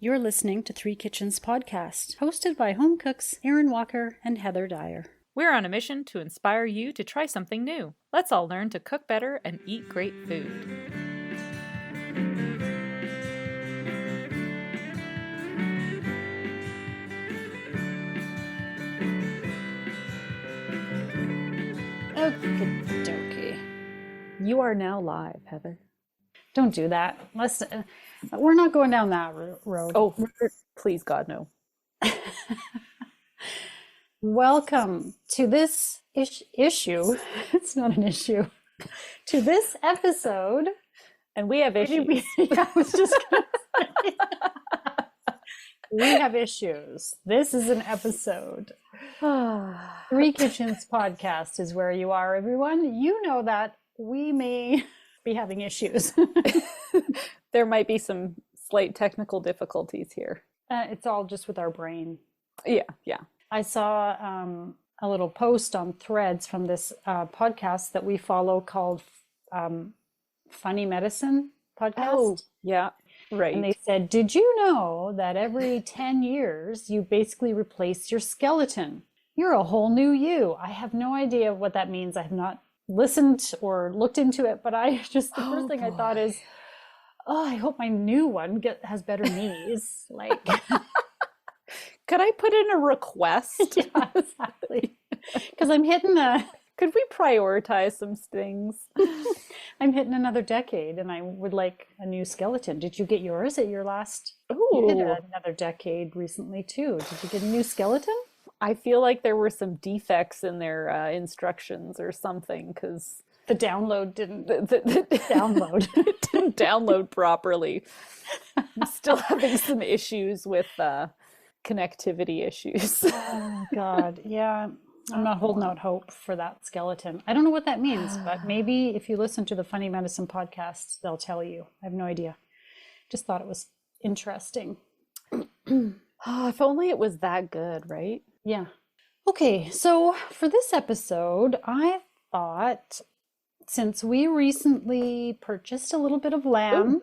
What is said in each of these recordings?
You're listening to Three Kitchens Podcast, hosted by home cooks Aaron Walker and Heather Dyer. We're on a mission to inspire you to try something new. Let's all learn to cook better and eat great food. Okie dokie. You are now live, Heather. Don't do that. We're not going down that road. Oh, please, God, no. Welcome to this issue. It's not an issue. To this episode. And we have issues. I was just going to say. We have issues. This is an episode. Three Kitchens Podcast is where you are, everyone. You know that we may be having issues. There might be some slight technical difficulties here. It's all just with our brain. Yeah. I saw a little post on Threads from this podcast that we follow called Funny Medicine Podcast. Oh, yeah, right. And they said, did you know that every 10 years you basically replace your skeleton? You're a whole new you. I have no idea what that means. I have not listened or looked into it, but the first thing I thought is, I hope my new one has better knees. Like, could I put in a request? Yeah, exactly. Because I'm hitting could we prioritize some things? I'm hitting another decade and I would like a new skeleton. Did you get yours at your last? Ooh. You hit another decade recently too. Did you get a new skeleton? I feel like there were some defects in their instructions or something because the download didn't download. It didn't download properly. I'm still having some issues with connectivity issues. Oh God, yeah. I'm not holding out hope for that skeleton. I don't know what that means, but maybe if you listen to the Funny Medicine Podcast, they'll tell you. I have no idea. Just thought it was interesting. If only it was that good, right? Yeah. Okay, so for this episode, I thought since we recently purchased a little bit of lamb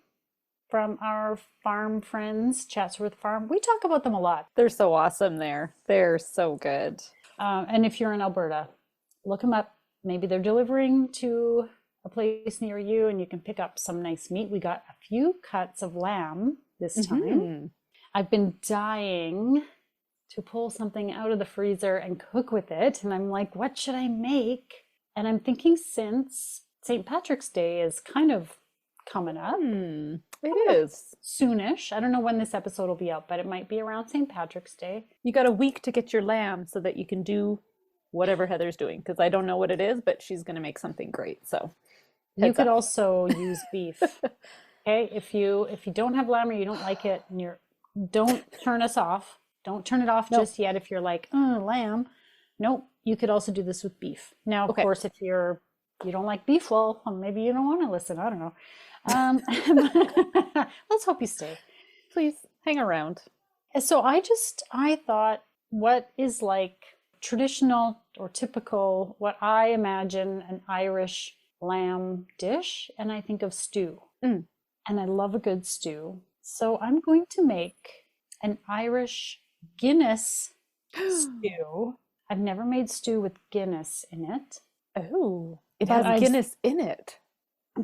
from our farm friends, Chatsworth Farm, we talk about them a lot. They're so awesome there. They're so good. And if you're in Alberta, look them up. Maybe they're delivering to a place near you and you can pick up some nice meat. We got a few cuts of lamb this time. Mm-hmm. I've been dying to pull something out of the freezer and cook with it. And I'm like, what should I make? And I'm thinking since St. Patrick's Day is kind of coming up. It is. Soonish. I don't know when this episode will be out, but it might be around St. Patrick's Day. You got a week to get your lamb so that you can do whatever Heather's doing. Because I don't know what it is, but she's going to make something great. So you could also use beef. Okay. If you don't have lamb or you don't like it and don't turn us off. Don't turn it off just yet if you're like, lamb. Nope. You could also do this with beef. Now, of course, if you don't like beef, well, maybe you don't want to listen. I don't know. Let's hope you stay. Please hang around. So I thought, what is like traditional or typical, what I imagine an Irish lamb dish, and I think of stew. And I love a good stew. So I'm going to make an Irish Guinness stew. I've never made stew with Guinness in it. Oh, it has Guinness in it.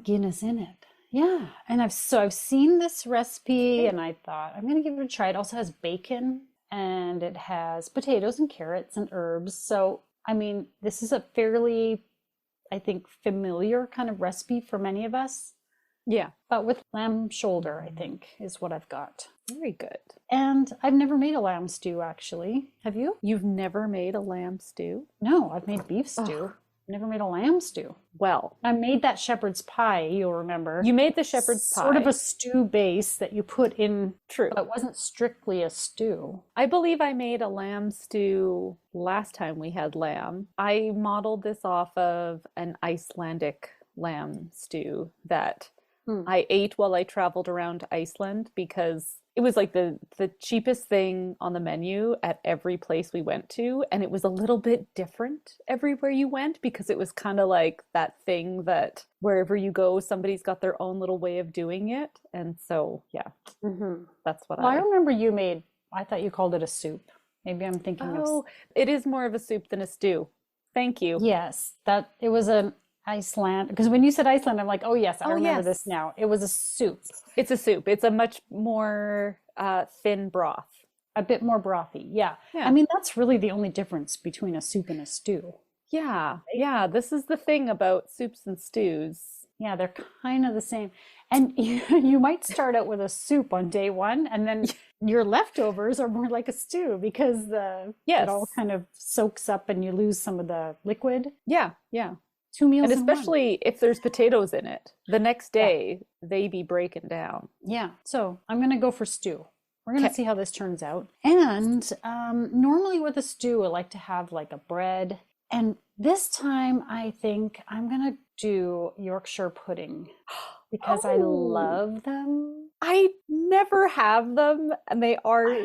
Guinness in it. Yeah. And I've seen this recipe and I thought I'm going to give it a try. It also has bacon and it has potatoes and carrots and herbs. So, I mean, this is a fairly, I think, familiar kind of recipe for many of us. Yeah. But with lamb shoulder, I think, is what I've got. Very good. And I've never made a lamb stew, actually. Have you? You've never made a lamb stew? No, I've made beef stew. Never made a lamb stew. Well, I made that shepherd's pie, you'll remember. You made the shepherd's pie. Sort of a stew base that you put in. True. But it wasn't strictly a stew. I believe I made a lamb stew last time we had lamb. I modeled this off of an Icelandic lamb stew that I ate while I traveled around Iceland because it was like the cheapest thing on the menu at every place we went to, and it was a little bit different everywhere you went because it was kind of like that thing that wherever you go, somebody's got their own little way of doing it. And so, yeah, that's what Well, I remember you made, I thought you called it a soup. Maybe I'm thinking of. Oh, it is more of a soup than a stew. Thank you. Yes, that it was an Iceland, because when you said Iceland, I'm like, oh yes, I Oh, remember this yes. now. It was a soup, It's a soup. It's a much more thin broth. a bit more brothy. Yeah. I Yeah. mean, that's really the only difference between a soup and a stew. Yeah. Yeah. This is the thing about soups and stews. Yeah, they're kind of the same. And you might start out with a soup on day one, and then your leftovers are more like a stew because it all Yes. kind of soaks up and you lose some of the liquid. Yeah. Yeah. Two meals And in one. especially if there's potatoes in it, the next Yeah. day they be breaking down. Yeah. So I'm going to go for stew. We're going to Okay. see how this turns out. And normally with a stew, I like to have like a bread. And this time I think I'm going to do Yorkshire pudding because I Oh, love them. I never have them, and they are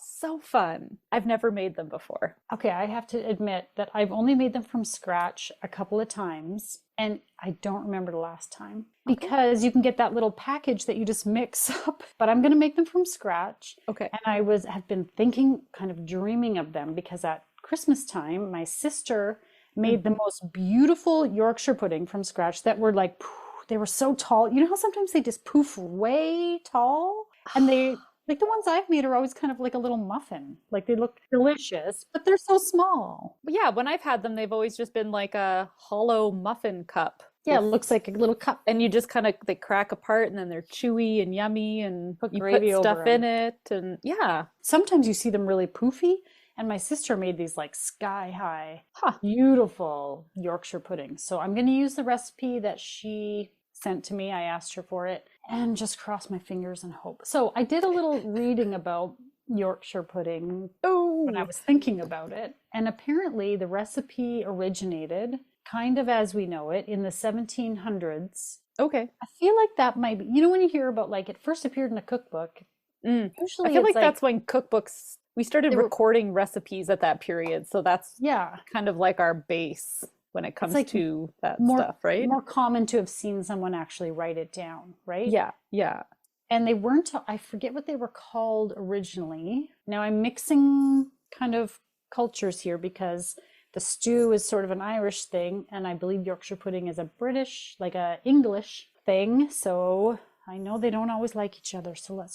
so fun. I've never made them before. Okay, I have to admit that I've only made them from scratch a couple of times, and I don't remember the last time Okay. because you can get that little package that you just mix up. But I'm going to make them from scratch, Okay. and have been thinking, kind of dreaming of them because at Christmas time, my sister made the most beautiful Yorkshire pudding from scratch that were like they were so tall. You know how sometimes they just poof way tall, and they like the ones I've made are always kind of like a little muffin. Like they look delicious, but they're so small. But yeah, when I've had them, they've always just been like a hollow muffin cup. Yeah, it with- looks like a little cup. and you just kind of they crack apart and then they're chewy and yummy and Put you gravy put over stuff in 'em. it and yeah. Sometimes you see them really poofy, and my sister made these like sky high, Huh. beautiful Yorkshire puddings. So I'm going to use the recipe that she sent to me. I asked her for it and just cross my fingers and hope. So I did a little reading about Yorkshire pudding when I Oh. was thinking about it. And apparently the recipe originated kind of as we know it in the 1700s. Okay. I feel like that might be, you know, when you hear about like it first appeared in a cookbook, I usually feel it's like that's when cookbooks we started they were, recording recipes at that period. So that's yeah, kind of like our base when it it's comes like to that more stuff, right? more common to have seen someone actually write it down, right? Yeah. Yeah. And they weren't, I forget what they were called originally. Now I'm mixing kind of cultures here because the stew is sort of an Irish thing, and I believe Yorkshire pudding is a British, like a English thing. So I know they don't always like each other. So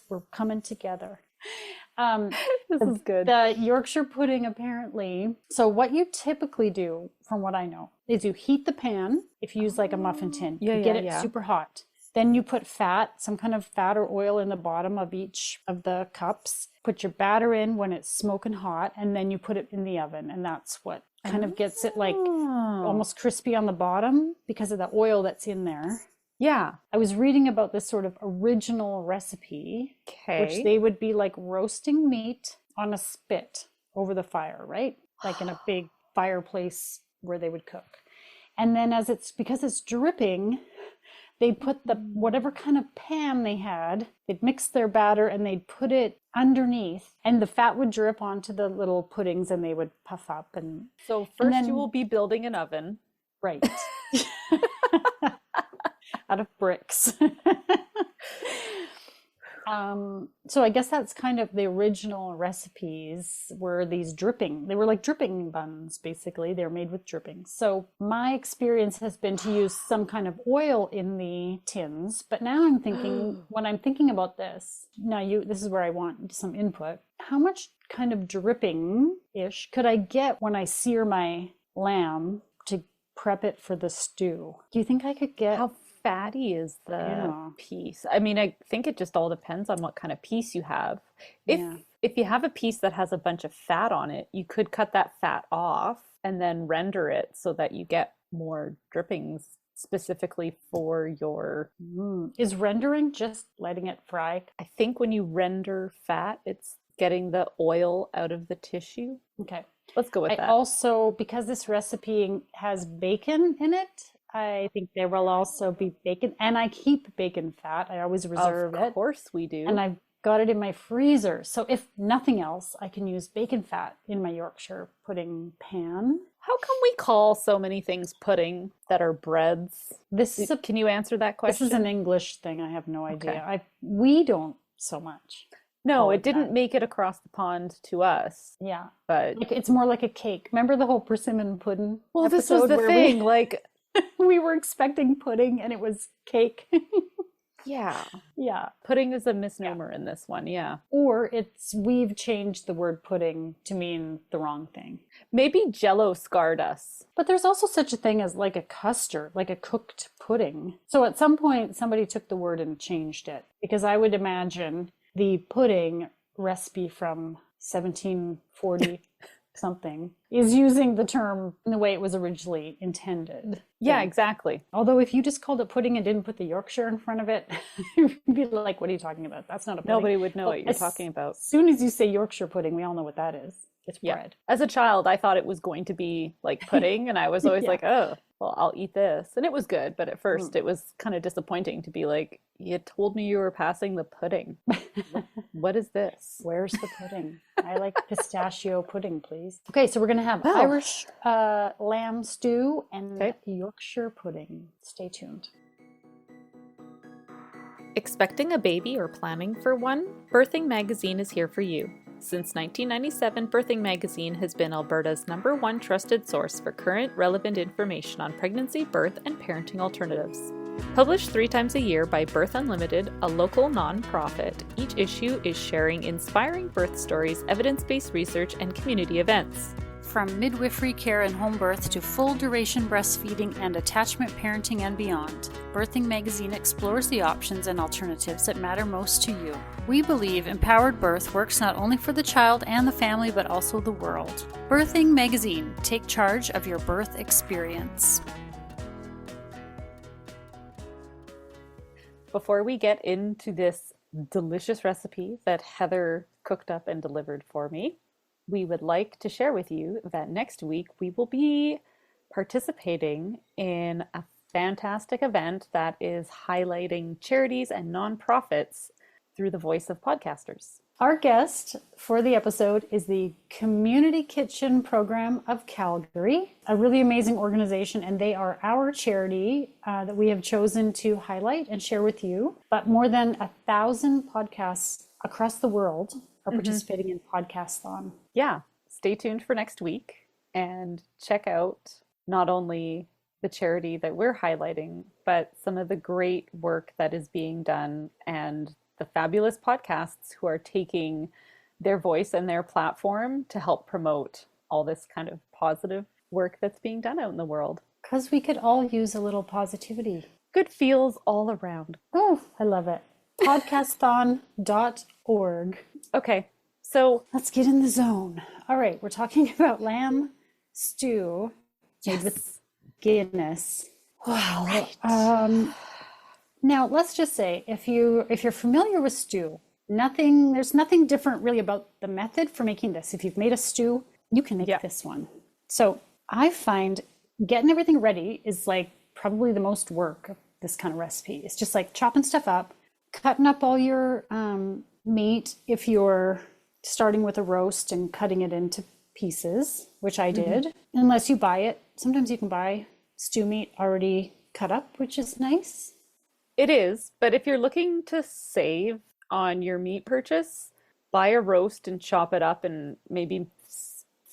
we're coming together. Um, This is good. the Yorkshire pudding apparently. So what you typically do, from what I know, is you heat the pan. If you use like a muffin tin, Yeah, you get yeah, it yeah. super hot. Then you put fat, some kind of fat or oil in the bottom of each of the cups. Put your batter in when it's smoking hot, and then you put it in the oven. And that's what kind of gets it like Oh. almost crispy on the bottom because of the oil that's in there. Yeah. I was reading about this sort of original recipe, which Okay. they would be like roasting meat on a spit over the fire, right? Like in a big fireplace where they would cook. And then because it's dripping, they'd put the whatever kind of pan they had, they'd mix their batter and they'd put it underneath, and the fat would drip onto the little puddings and they would puff up and So first you then will be building an oven. right. Out of bricks. So I guess that's kind of the original recipes were they were like dripping buns, basically. They're made with drippings. So my experience has been to use some kind of oil in the tins, but now I'm thinking, when I'm thinking about this, this is where I want some input. How much kind of dripping-ish could I get when I sear my lamb to prep it for the stew? Do you think I could get How fatty is the Yeah. piece? I mean, I think it just all depends on what kind of piece you have. Yeah. If you have a piece that has a bunch of fat on it, you could cut that fat off and then render it so that you get more drippings specifically for your Is rendering just letting it fry? I think when you render fat, it's getting the oil out of the tissue. Okay. Let's go with I that. also, because this recipe has bacon in it, I think there will also be bacon, and I keep bacon fat. I always reserve Of it. course we do. And I've got it in my freezer. So if nothing else, I can use bacon fat in my Yorkshire pudding pan. How come we call so many things pudding that are breads? Can you answer that question? This is an English thing. I have no idea. Okay. We don't so much. No, it didn't make it across the pond to us. Yeah. But it's more like a cake. Remember the whole persimmon pudding? Well, this was the thing. Like we were expecting pudding and it was cake. Yeah. Yeah. Pudding is a misnomer in this one, yeah. Or we've changed the word pudding to mean the wrong thing. Maybe Jell-O scarred us. But there's also such a thing as like a custard, like a cooked pudding. So at some point, somebody took the word and changed it. Because I would imagine the pudding recipe from 1740 something is using the term in the way it was originally intended. Yeah, exactly. Although if you just called it pudding and didn't put the Yorkshire in front of it, you'd be like, what are you talking about? That's not a pudding. Nobody would know what you're talking about. As soon as you say Yorkshire pudding, we all know what that is. It's bread. As a child, I thought it was going to be like pudding, and I was always like, oh, well, I'll eat this. And it was good, but at first it was kind of disappointing to be like, you told me you were passing the pudding. What is this? Where's the pudding? I like pistachio pudding, please. Okay, so we're going to have Irish lamb stew and Yorkshire pudding. Stay tuned. Expecting a baby or planning for one? Birthing Magazine is here for you. Since 1997, Birthing Magazine has been Alberta's #1 trusted source for current, relevant information on pregnancy, birth, and parenting alternatives. Published 3 times a year by Birth Unlimited, a local non-profit, each issue is sharing inspiring birth stories, evidence-based research, and community events. From midwifery care and home birth to full-duration breastfeeding and attachment parenting and beyond, Birthing Magazine explores the options and alternatives that matter most to you. We believe empowered birth works not only for the child and the family, but also the world. Birthing Magazine. Take charge of your birth experience. Before we get into this delicious recipe that Heather cooked up and delivered for me, we would like to share with you that next week we will be participating in a fantastic event that is highlighting charities and nonprofits through the voice of podcasters. Our guest for the episode is the Community Kitchen Program of Calgary, a really amazing organization, and they are our charity that we have chosen to highlight and share with you. But more than 1,000 podcasts across the world are participating in Podcastathon. Yeah, stay tuned for next week and check out not only the charity that we're highlighting, but some of the great work that is being done and the fabulous podcasts who are taking their voice and their platform to help promote all this kind of positive work that's being done out in the world. Because we could all use a little positivity. Good feels all around. Oh, I love it. Podcastathon.org. Okay, so let's get in the zone. All right, we're talking about lamb stew made with Guinness. Wow. Right. Now, let's just say if you're familiar with stew, there's nothing different really about the method for making this. If you've made a stew, you can make this one. So I find getting everything ready is like probably the most work of this kind of recipe. It's just like chopping stuff up, cutting up all your meat if you're starting with a roast and cutting it into pieces, which I did, unless you buy it. Sometimes you can buy stew meat already cut up, which is nice. It is, but if you're looking to save on your meat purchase, buy a roast and chop it up and maybe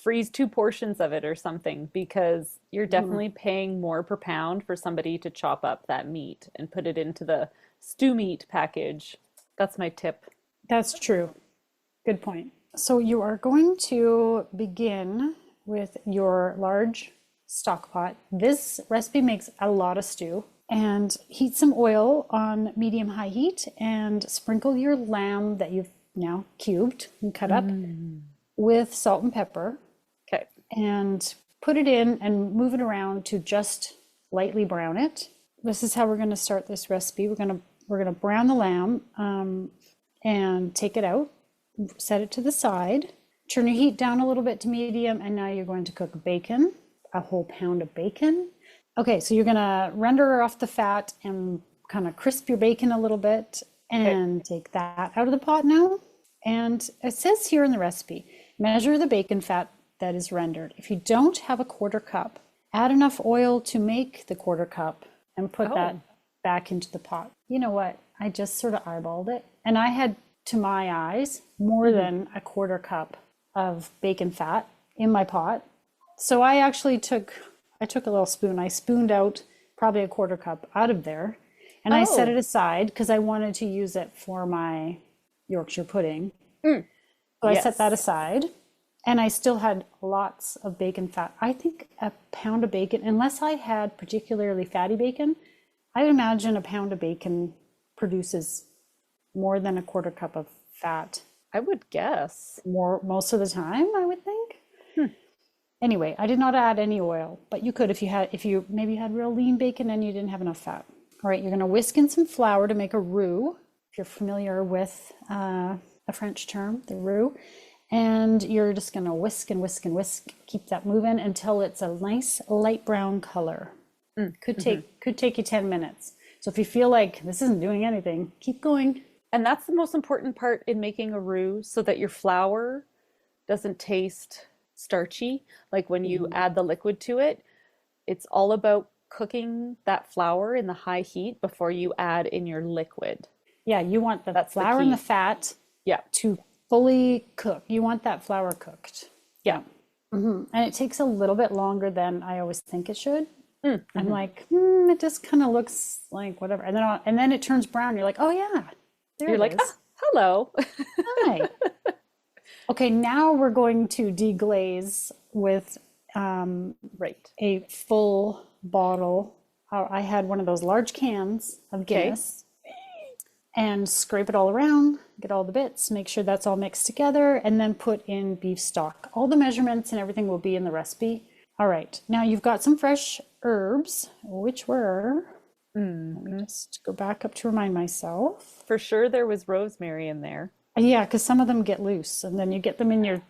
freeze 2 portions of it or something, because you're definitely paying more per pound for somebody to chop up that meat and put it into the stew meat package. That's my tip. That's true. Good point. So you are going to begin with your large stock pot. This recipe makes a lot of stew. And heat some oil on medium-high heat and sprinkle your lamb that you've now cubed and cut up with salt and pepper. Okay. And put it in and move it around to just lightly brown it. This is how we're going to start this recipe. We're going to brown the lamb and take it out, set it to the side. Turn your heat down a little bit to medium, and now you're going to cook bacon, a whole pound of bacon. Okay, so you're going to render off the fat and kind of crisp your bacon a little bit. And take that out of the pot now. And it says here in the recipe, measure the bacon fat that is rendered. If you don't have a quarter cup, add enough oil to make the quarter cup and put that back into the pot. You know what? I just sort of eyeballed it. And I had, to my eyes, more than a quarter cup of bacon fat in my pot. So I actually took a little spoon. I spooned out probably a quarter cup out of there. And I set it aside because I wanted to use it for my Yorkshire pudding. So I set that aside. And I still had lots of bacon fat. I think a pound of bacon, unless I had particularly fatty bacon, I would imagine a pound of bacon produces more than a quarter cup of fat. I would guess. Most of the time, I would think. Anyway, I did not add any oil, but you could if you maybe had real lean bacon and you didn't have enough fat. All right, you're going to whisk in some flour to make a roux. If you're familiar with a French term, the roux. And you're just going to whisk and whisk and whisk. Keep that moving until it's a nice light brown color. Could take you 10 minutes. So if you feel like this isn't doing anything, keep going. And that's the most important part in making a roux, so that your flour doesn't taste starchy. Like when you add the liquid to it, it's all about cooking that flour in the high heat before you add in your liquid. Yeah, you want that flour and the fat to fully cook. You want that flour cooked. Yeah. And it takes a little bit longer than I always think it should. I'm like, it just kind of looks like whatever. And then it turns brown. You're like, oh yeah. You're like, hello. Hi. Okay, now we're going to deglaze with a full bottle. I had one of those large cans of Guinness. And scrape it all around, get all the bits, make sure that's all mixed together, and then put in beef stock. All the measurements and everything will be in the recipe. All right, now you've got some fresh herbs, which were, let me just go back up to remind myself. For sure there was rosemary in there. Yeah, because some of them get loose, and then you get them in your,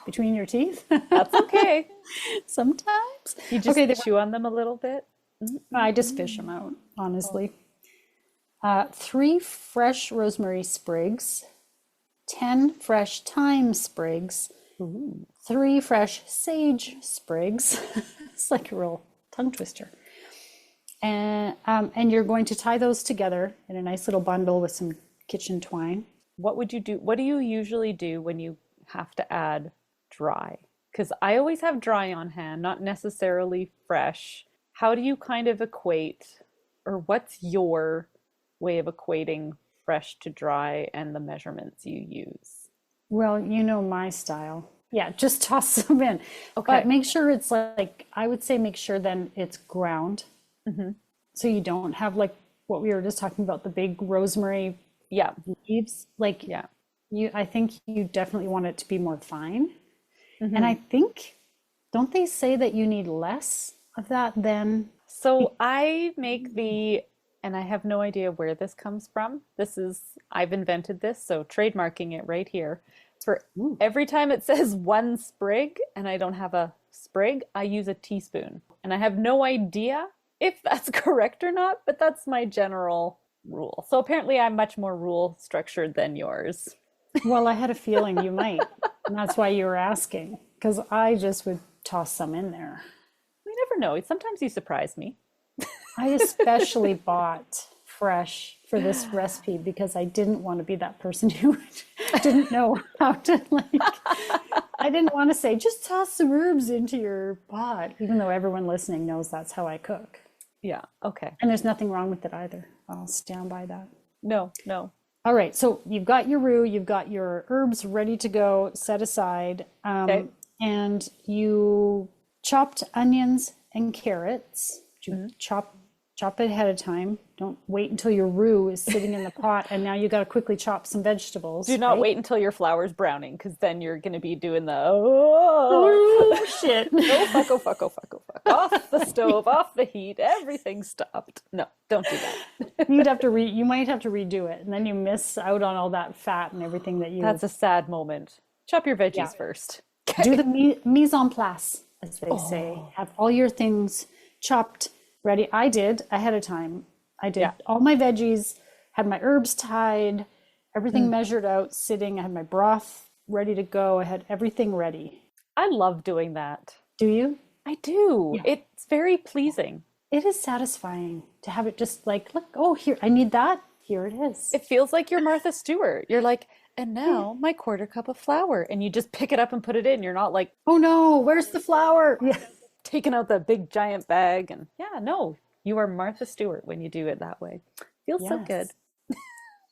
between your teeth. That's okay. Sometimes. You just chew on them a little bit? I just fish them out, honestly. 3 fresh rosemary sprigs, 10 fresh thyme sprigs, 3 fresh sage sprigs. It's like a real tongue twister. And you're going to tie those together in a nice little bundle with some kitchen twine. What would you do? What do you usually do when you have to add dry? Because I always have dry on hand, not necessarily fresh. How do you kind of equate, or what's your way of equating fresh to dry and the measurements you use? Well, you know my style. Yeah, just toss them in. Okay. But make sure it's like, I would say make sure then it's ground. So you don't have like what we were just talking about, the big rosemary leaves. Like, I think you definitely want it to be more fine. And I think, don't they say that you need less of that than? So I make and I have no idea where this comes from. I've invented this, so trademarking it right here. For every time it says 1 sprig and I don't have a sprig, I use a teaspoon. And I have no idea if that's correct or not, but that's my general rule. So apparently I'm much more rule structured than yours. Well, I had a feeling you might. And that's why you were asking, because I just would toss some in there. We never know. Sometimes you surprise me. I especially bought fresh for this recipe because I didn't want to be that person who didn't know how to I didn't want to say, just toss some herbs into your pot, even though everyone listening knows that's how I cook. Yeah, okay. And there's nothing wrong with it either. I'll stand by that. No. All right, so you've got your roux, you've got your herbs ready to go, set aside, and you chopped onions and carrots. You chop it ahead of time. Don't wait until your roux is sitting in the pot and now you got to quickly chop some vegetables. Do not wait until your flour's browning, because then you're going to be doing the shit. Oh fuck. Off the stove, off the heat, everything stopped. No, don't do that. You might have to redo it, and then you miss out on all that fat and everything that you. That's a sad moment. Chop your veggies first. Do the mise en place, as they say. Have all your things chopped ready. I did ahead of time. I did all my veggies, Had my herbs tied, everything measured out, sitting. I had my broth ready to go. I had everything ready. I love doing that. Do you? I do. Yeah. It's very pleasing. It is satisfying to have it just like, look, oh, here, I need that. Here it is. It feels like you're Martha Stewart. You're like, and now my quarter cup of flour. And you just pick it up and put it in. You're not like, Oh no, where's the flour? Yeah. taking out the big giant bag. And yeah, no, you are Martha Stewart when you do it that way. Feels so good.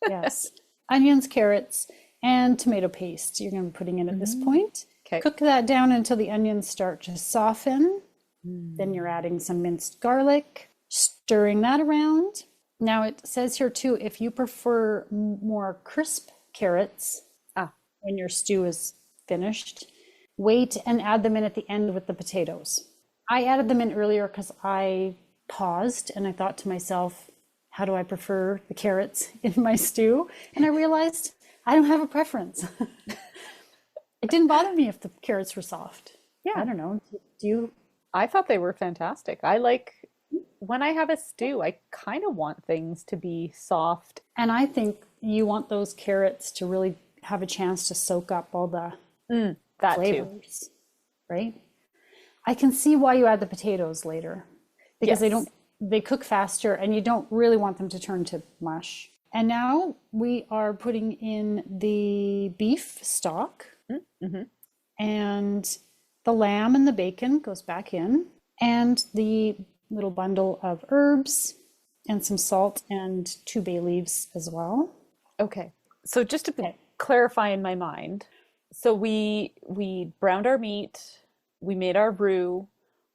Yes. Onions, carrots, and tomato paste you're going to be putting in at this point. Okay. Cook that down until the onions start to soften. Then you're adding some minced garlic, stirring that around. Now it says here too, if you prefer more crisp carrots when your stew is finished, wait and add them in at the end with the potatoes. I added them in earlier because I paused and I thought to myself, how do I prefer the carrots in my stew? And I realized I don't have a preference. It didn't bother me if the carrots were soft. Yeah. I don't know. Do you? I thought they were fantastic. I like when I have a stew, I kind of want things to be soft. And I think you want those carrots to really have a chance to soak up all the That flavors, too. right? I can see why you add the potatoes later because they cook faster and you don't really want them to turn to mush. And now we are putting in the beef stock and the lamb and the bacon goes back in and the little bundle of herbs and some salt and 2 bay leaves as well. Okay. So just to clarify in my mind, so we browned our meat, we made our roux,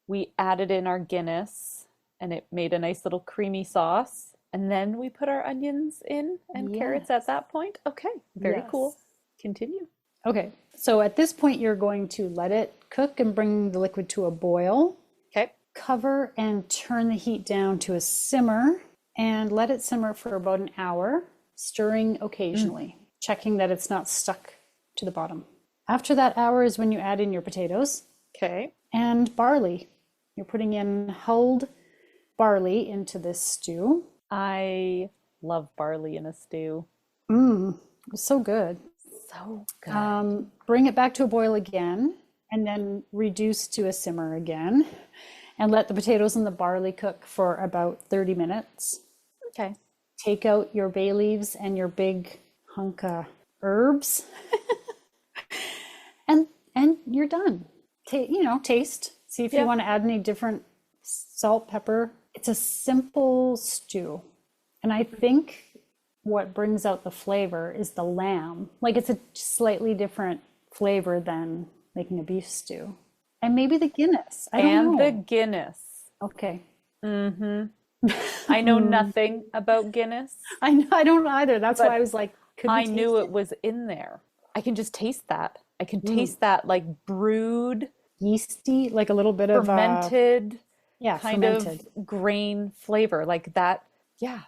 we added in our Guinness, and it made a nice little creamy sauce. And then we put our onions in and carrots at that point. Okay, very cool. Continue. Okay, so at this point, you're going to let it cook and bring the liquid to a boil. Okay. Cover and turn the heat down to a simmer and let it simmer for about an hour, stirring occasionally, checking that it's not stuck to the bottom. After that hour is when you add in your potatoes. Okay. And barley. You're putting in hulled barley into this stew. I love barley in a stew. It's so good. So good. Bring it back to a boil again and then reduce to a simmer again and let the potatoes and the barley cook for about 30 minutes. Okay. Take out your bay leaves and your big hunk of herbs and you're done. Taste. See if you want to add any different salt, pepper. It's a simple stew. And I think what brings out the flavor is the lamb. Like it's a slightly different flavor than making a beef stew. And maybe the Guinness. I don't know. The Guinness. Okay. I know nothing about Guinness. I don't either. That's why I was like, I knew it was in there. I can just taste that. I can taste that like brewed, yeasty, like a little bit fermented, of kind of grain flavor. Like that,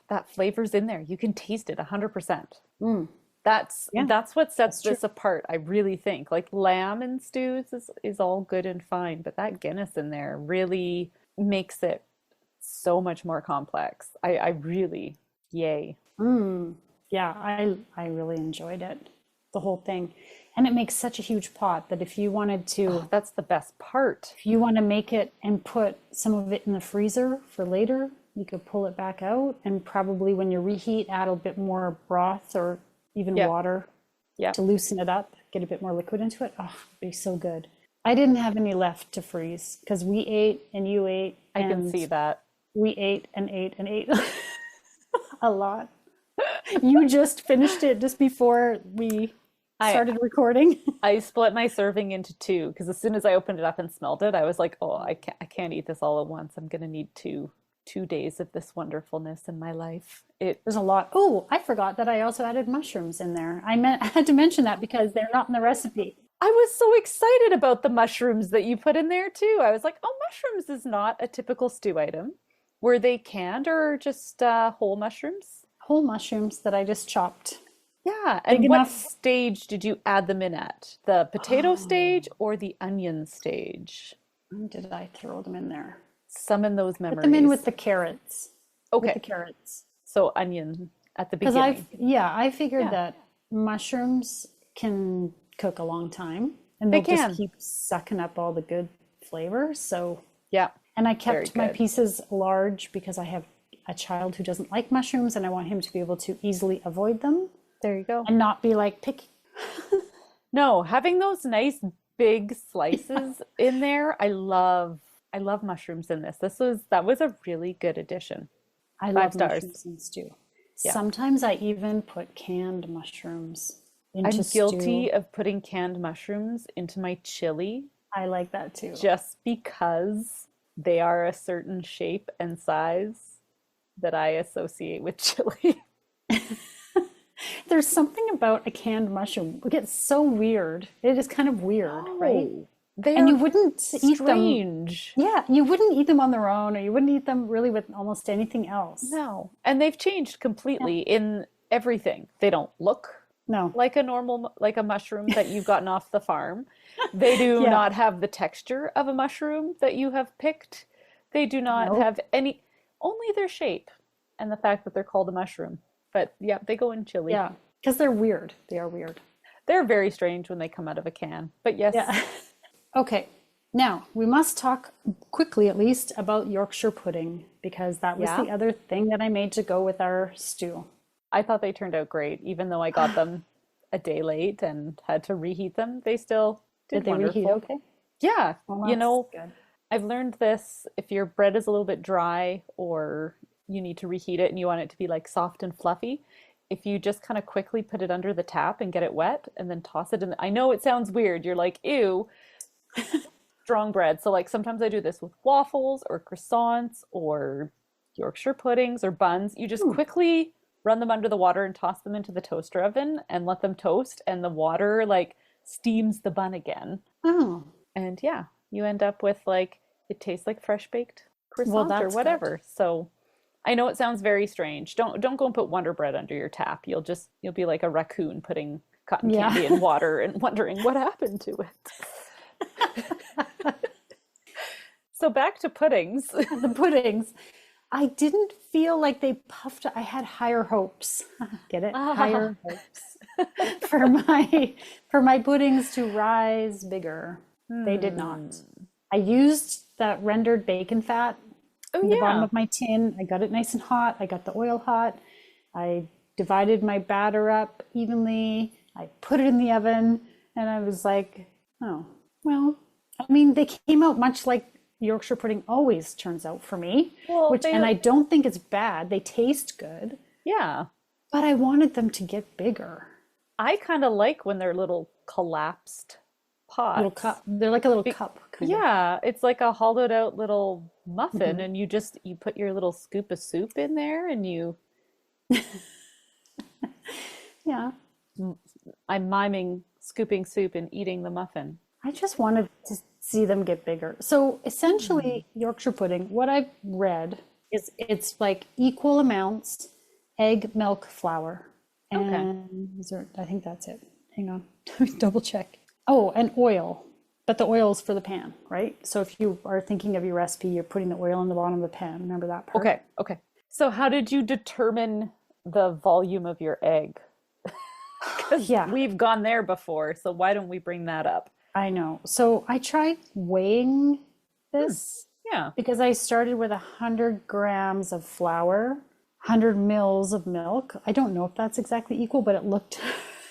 that flavor's in there. You can taste it 100%. That's what sets this apart, I really think. Like lamb in stews is all good and fine, but that Guinness in there really makes it so much more complex. I really, yay. Yeah, I really enjoyed it, the whole thing. And it makes such a huge pot that if you wanted to... that's the best part. If you want to make it and put some of it in the freezer for later, you could pull it back out and probably when you reheat, add a bit more broth or even water to loosen it up, get a bit more liquid into it. Oh, it'd be so good. I didn't have any left to freeze because we ate and you ate. I can see that. We ate and ate and ate a lot. You just finished it just before we started recording. I split my serving into 2 because as soon as I opened it up and smelled it, I was like, oh, I can't eat this all at once. I'm going to need 2 days of this wonderfulness in my life. There's a lot. Oh, I forgot that I also added mushrooms in there. I had to mention that because they're not in the recipe. I was so excited about the mushrooms that you put in there too. I was like, oh, mushrooms is not a typical stew item. Were they canned or just whole mushrooms? Whole mushrooms that I just chopped. Yeah. And what stage did you add them in at? The potato stage or the onion stage? When did I throw them in there? Summon those memories. Put them in with the carrots. Okay. With the carrots. So onion at the Because beginning. I figured Yeah. that mushrooms can cook a long time and They they'll just can. keep sucking up all the good flavor. So, Yeah. and I Very kept my good. pieces large because I have a child who doesn't like mushrooms and I want him to be able to easily avoid them There you go. and not be like picky. No, having those nice big slices in there, I love mushrooms in this. That was a really good addition. I 5 love stars. mushrooms in stew. Yeah. Sometimes I even put canned mushrooms into I'm guilty stew. of putting canned mushrooms into my chili I like that too. just because they are a certain shape and size that I associate with chili. There's something about a canned mushroom. It gets so weird. It is kind of weird, right? Oh, they And are you wouldn't eat them. strange. Yeah, you wouldn't eat them on their own, or you wouldn't eat them really with almost anything else. No. And they've changed completely in everything. They don't look No. like like a mushroom that you've gotten off the farm. They do Yeah. not have the texture of a mushroom that you have picked. They do not Nope. have only their shape and the fact that they're called a mushroom. But yeah, they go in chili. Yeah, because they're weird. They are weird. They're very strange when they come out of a can. But yes, Yeah. Okay. Now, we must talk quickly, at least, about Yorkshire pudding, because that was Yeah. the other thing that I made to go with our stew. I thought they turned out great. Even though I got them a day late and had to reheat them, they still Did did they wonderful. reheat okay? Yeah, Well, you that's know, good. I've learned this, if your bread is a little bit dry or you need to reheat it and you want it to be like soft and fluffy, if you just kind of quickly put it under the tap and get it wet and then toss it in. I know it sounds weird. You're like, ew, strong bread. So like sometimes I do this with waffles or croissants or Yorkshire puddings or buns. You just quickly run them under the water and toss them into the toaster oven and let them toast, and the water like steams the bun again. Oh, And yeah, you end up with like it tastes like fresh baked croissant or that's whatever. So I know it sounds very strange. Don't go and put Wonder Bread under your tap. You'll be like a raccoon putting cotton Yeah. candy in water and wondering what happened to it. So back to puddings. the puddings. I didn't feel like they puffed. I had higher hopes. Get it? Higher hopes for my puddings to rise bigger. They did not. I used that rendered bacon fat Oh in the bottom yeah. of my tin. I got it nice and hot. I got the oil hot. I divided my batter up evenly. I put it in the oven, and I was like, oh, well, I mean, they came out much like Yorkshire pudding always turns out for me, Well, and I don't think it's bad. They taste good, yeah. but I wanted them to get bigger. I kind of like when they're little collapsed pots. Little cup. They're like a little cup kind of. Yeah, it's like a hollowed out little muffin, and you put your little scoop of soup in there, and Yeah. I'm miming scooping soup and eating the muffin. I just wanted to see them get bigger. So essentially, Yorkshire pudding, what I've read is it's like equal amounts egg, milk, flour. Okay. And I think that's it. Hang on, let me double check. Oh, and oil. But the oil is for the pan, right? So if you are thinking of your recipe, you're putting the oil in the bottom of the pan. Remember that part? Okay. So how did you determine the volume of your egg? Yeah. We've gone there before, so why don't we bring that up? I know. So I tried weighing this Yeah. because I started with 100 grams of flour, 100 mils of milk. I don't know if that's exactly equal, but it looked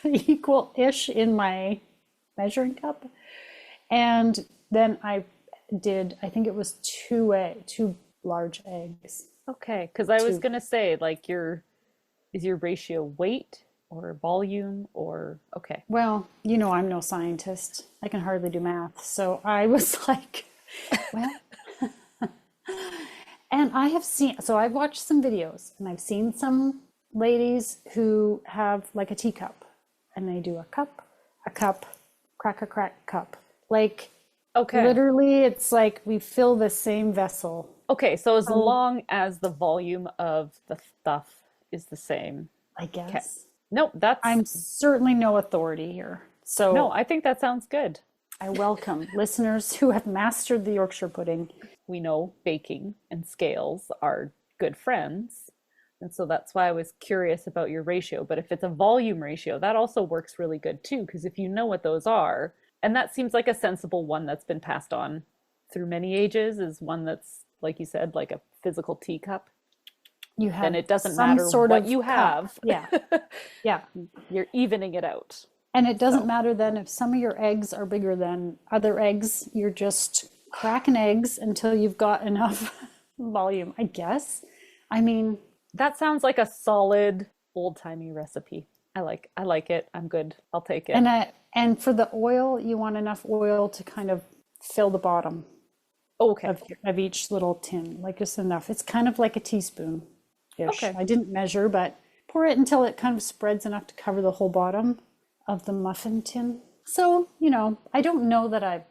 equal-ish in my measuring cup. And then I think it was two large eggs. Okay, because I was Two. gonna say, like, is your ratio weight or volume or okay. Well, I'm no scientist. I can hardly do math. So I was like, well, and I've watched some videos and I've seen some ladies who have like a teacup and they do a cup, crack, cup. Like, Okay. literally, it's like we fill the same vessel. Okay, so as long as the volume of the stuff is the same. I guess. No, I'm certainly no authority here. So no, I think that sounds good. I welcome listeners who have mastered the Yorkshire pudding. We know baking and scales are good friends, And so that's why I was curious about your ratio. But if it's a volume ratio, that also works really good too, because if you know what those are, and that seems like a sensible one that's been passed on through many ages, is one that's, like you said, like a physical teacup. You have then it doesn't some matter sort what of you cup. have. Yeah. Yeah. You're evening it out. And it doesn't matter then if some of your eggs are bigger than other eggs. You're just cracking eggs until you've got enough volume, I guess. I mean, that sounds like a solid old-timey recipe. I like it. I'm good. I'll take it. And for the oil, you want enough oil to kind of fill the bottom of each little tin, like just enough. It's kind of like a teaspoon-ish. Okay. I didn't measure, but pour it until it kind of spreads enough to cover the whole bottom of the muffin tin. So, I don't know that I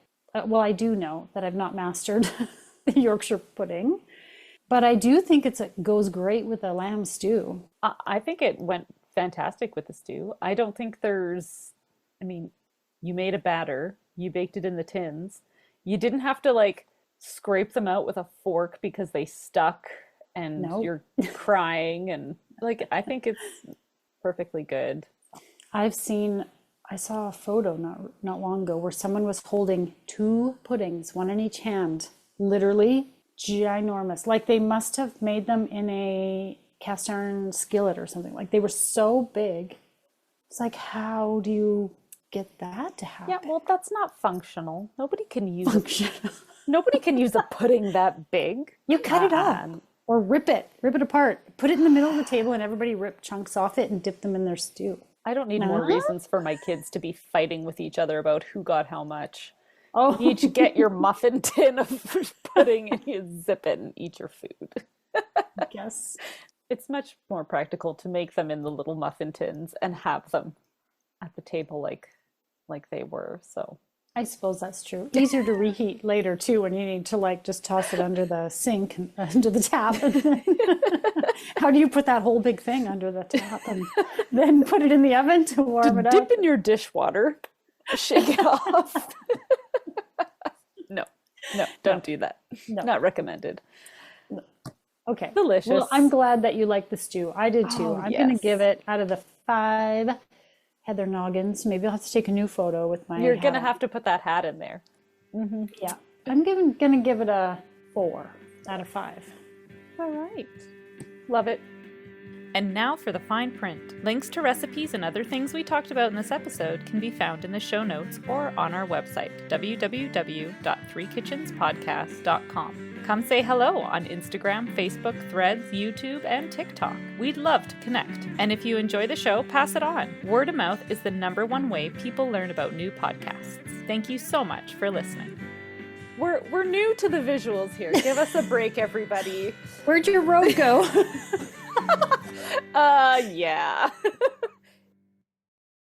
do know that I've not mastered the Yorkshire pudding. But I do think it goes great with a lamb stew. I think it went fantastic with the stew. I don't think you made a batter, you baked it in the tins. You didn't have to scrape them out with a fork because they stuck and you're crying. And I think it's perfectly good. I saw a photo not long ago where someone was holding 2 puddings, one in each hand, literally ginormous. They must have made them in a cast iron skillet or something. They were so big. It's how do you get that to happen? Yeah, well, that's not functional. Nobody can use a pudding that big. You cut it up or rip it apart, put it in the middle of the table, and everybody rip chunks off it and dip them in their stew. I don't need more reasons for my kids to be fighting with each other about who got how much. Oh, you each get your muffin tin of pudding and you zip it and eat your food. I guess. It's much more practical to make them in the little muffin tins and have them at the table like they were. So I suppose that's true. Easier to reheat later too when you need to just toss it under the sink and under the tap. How do you put that whole big thing under the tap and then put it in the oven to warm it up? Dip in your dishwater, shake it off. No, don't do that. No. Not recommended. No. Okay. Delicious. Well, I'm glad that you like the stew. I did too. I'm going to give it, out of the 5 Heather Noggins, maybe I'll have to take a new photo with my You're going to have to put that hat in there. Mm-hmm. Yeah. I'm going to give it a 4 out of 5. All right. Love it. And now for the fine print. Links to recipes and other things we talked about in this episode can be found in the show notes or on our website, www.threekitchenspodcast.com. Come say hello on Instagram, Facebook, Threads, YouTube, and TikTok. We'd love to connect. And if you enjoy the show, pass it on. Word of mouth is the #1 way people learn about new podcasts. Thank you so much for listening. We're new to the visuals here. Give us a break, everybody. Where'd your road go? Yeah.